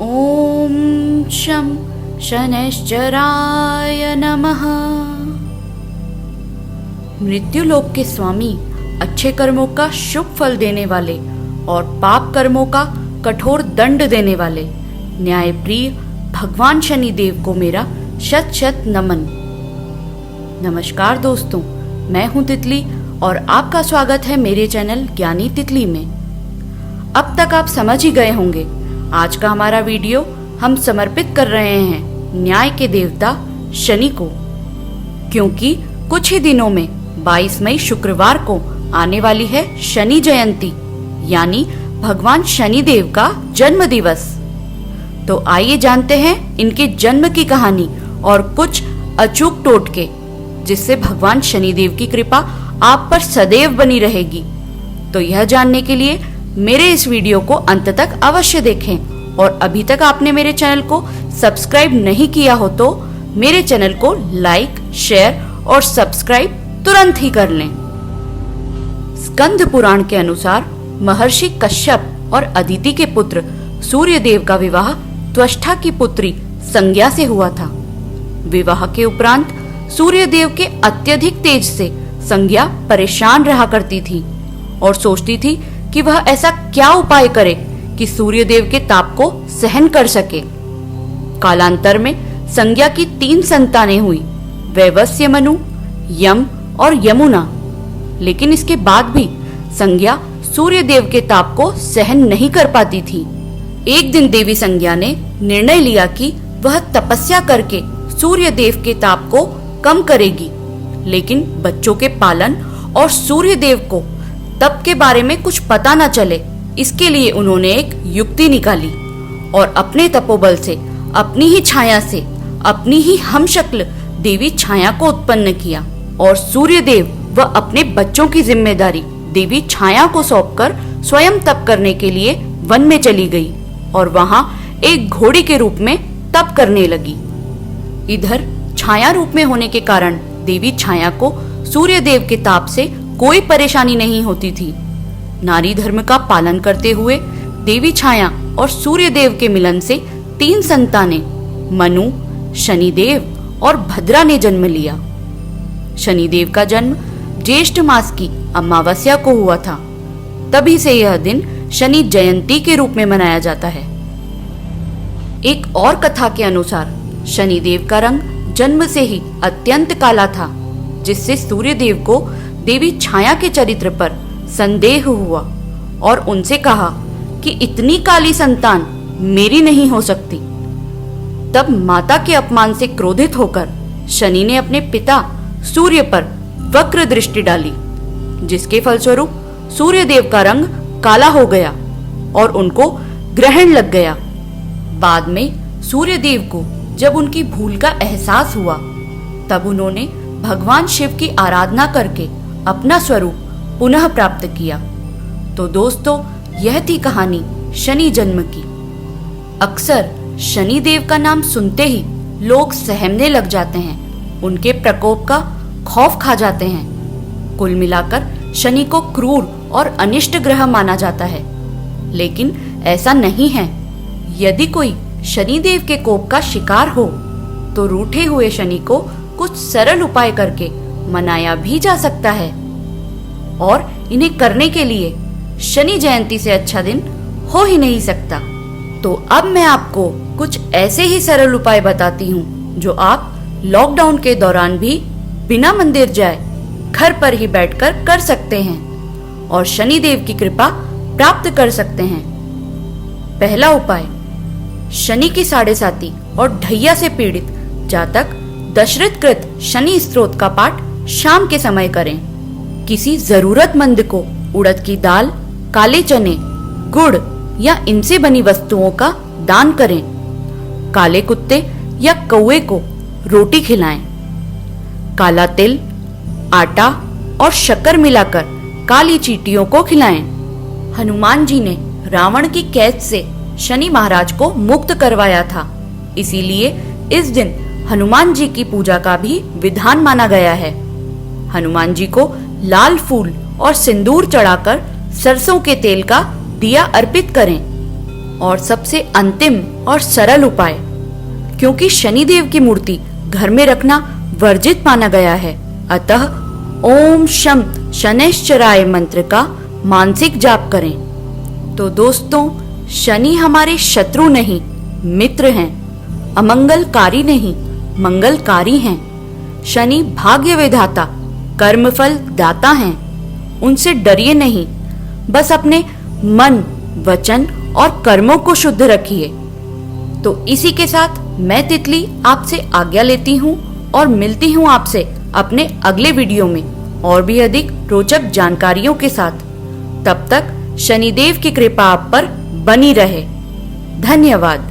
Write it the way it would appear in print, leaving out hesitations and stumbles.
ओम शं शनैश्चराय नमः। मृत्युलोक के स्वामी, अच्छे कर्मों का शुभ फल देने वाले और पाप कर्मों का कठोर दंड देने वाले न्यायप्रिय भगवान शनिदेव को मेरा शत शत नमन। नमस्कार दोस्तों, मैं हूं तितली और आपका स्वागत है मेरे चैनल ज्ञानी तितली में। अब तक आप समझ ही गए होंगे, आज का हमारा वीडियो हम समर्पित कर रहे हैं न्याय के देवता शनि को, क्योंकि कुछ ही दिनों में 22 मई शुक्रवार को आने वाली है शनि जयंती, यानी भगवान शनिदेव का जन्म दिवस। तो आइए जानते हैं इनके जन्म की कहानी और कुछ अचूक टोटके, जिससे भगवान शनिदेव की कृपा आप पर सदैव बनी रहेगी। तो यह जानने के लिए मेरे इस वीडियो को अंत तक अवश्य देखें और अभी तक आपने मेरे चैनल को सब्सक्राइब नहीं किया हो तो मेरे चैनल को लाइक, शेयर और सब्सक्राइब तुरंत ही कर लें। स्कंद पुराण के अनुसार महर्षि कश्यप और अदिति के पुत्र सूर्यदेव का विवाह त्वष्टा की पुत्री संज्ञा से हुआ था। विवाह के उपरांत सूर्यदेव के अत्यधिक तेज से संज्ञा परेशान रहा करती थी और सोचती थी कि वह ऐसा क्या उपाय करे कि सूर्यदेव के ताप को सहन कर सके। कालांतर में संज्ञा की 3 संतानें हुई, वैवस्य, मनु, यम और यमुना। लेकिन इसके बाद भी संज्ञा सूर्यदेव के ताप को सहन नहीं कर पाती थी। एक दिन देवी संज्ञा ने निर्णय लिया कि वह तपस्या करके सूर्यदेव के ताप को कम करेगी, लेकिन बच्चों के पालन और सूर्यदेव को तप के बारे में कुछ पता न चले, इसके लिए उन्होंने एक युक्ति निकाली और अपने तपोबल से, अपनी ही छाया से, अपनी ही हमशक्ल देवी छाया को उत्पन्न किया और सूर्यदेव व अपने बच्चों की जिम्मेदारी देवी छाया को सौंपकर स्वयं तप करने के लिए वन में चली गई और वहां एक घोड़ी के रूप में तप करने लगी। इधर छाया रूप में होने के कारण देवी छाया को सूर्यदेव के ताप से कोई परेशानी नहीं होती थी। नारी धर्म का पालन करते हुए देवी छाया और सूर्यदेव के मिलन से 3 संतानें मनु, शनिदेव और भद्रा ने जन्म लिया। शनिदेव का जन्म ज्येष्ठ मास की अमावस्या को हुआ था, तभी से यह दिन शनि जयंती के रूप में मनाया जाता है। एक और कथा के अनुसार शनिदेव का रंग जन्म से ही अत्यंत काला था, जिससे सूर्यदेव को देवी छाया के चरित्र पर संदेह हुआ और उनसे कहा कि इतनी काली संतान मेरी नहीं हो सकती। तब माता के अपमान से क्रोधित होकर शनि ने अपने पिता सूर्य पर वक्र दृष्टि डाली, जिसके फलस्वरूप सूर्यदेव का रंग काला हो गया और उनको ग्रहण लग गया। बाद में सूर्यदेव को जब उनकी भूल का एहसास हुआ, तब उन्होंने भगवान शिव की आराधना करके अपना स्वरूप पुनः प्राप्त किया। तो दोस्तों, यह थी कहानी शनि जन्म की। अक्सर शनिदेव का नाम सुनते ही लोग सहमने लग जाते हैं, उनके प्रकोप का खौफ खा जाते हैं। कुल मिलाकर शनि को क्रूर और अनिष्ट ग्रह माना जाता है, लेकिन ऐसा नहीं है। यदि कोई शनिदेव के कोप का शिकार हो तो रूठे हुए शनि को कुछ सरल उपाय करके मनाया भी जा सकता है, और इन्हें करने के लिए शनि जयंती से अच्छा दिन हो ही नहीं सकता। तो अब मैं आपको कुछ ऐसे ही सरल उपाय बताती हूँ जो आप लॉकडाउन के दौरान भी बिना मंदिर जाए घर पर ही बैठकर कर सकते हैं और शनिदेव की कृपा प्राप्त कर सकते हैं। पहला उपाय, शनि की 7.5 और ढैया से पीड़ित जातक दशरथ कृत शनि स्तोत्र का पाठ शाम के समय करें। किसी जरूरतमंद को उड़द की दाल, काले चने, गुड़ या इनसे बनी वस्तुओं का दान करें। काले कुत्ते या कौवे को रोटी खिलाएं। काला तिल, आटा और शक्कर मिलाकर काली चींटियों को खिलाएं। हनुमान जी ने रावण की कैद से शनि महाराज को मुक्त करवाया था, इसीलिए इस दिन हनुमान जी की पूजा का भी विधान माना गया है। हनुमान जी को लाल फूल और सिंदूर चढ़ाकर सरसों के तेल का दिया अर्पित करें। और सबसे अंतिम और सरल उपाय, क्योंकि शनिदेव की मूर्ति घर में रखना वर्जित माना गया है, अतः ओम शम शनैश्चराय मंत्र का मानसिक जाप करें। तो दोस्तों, शनि हमारे शत्रु नहीं मित्र हैं, अमंगलकारी नहीं मंगलकारी हैं। शनि भाग्य विधाता कर्मफल दाता हैं, उनसे डरिए नहीं, बस अपने मन वचन और कर्मों को शुद्ध रखिए। तो इसी के साथ मैं तितली आपसे आज्ञा लेती हूँ और मिलती हूँ आपसे अपने अगले वीडियो में और भी अधिक रोचक जानकारियों के साथ। तब तक शनिदेव की कृपा आप पर बनी रहे। धन्यवाद।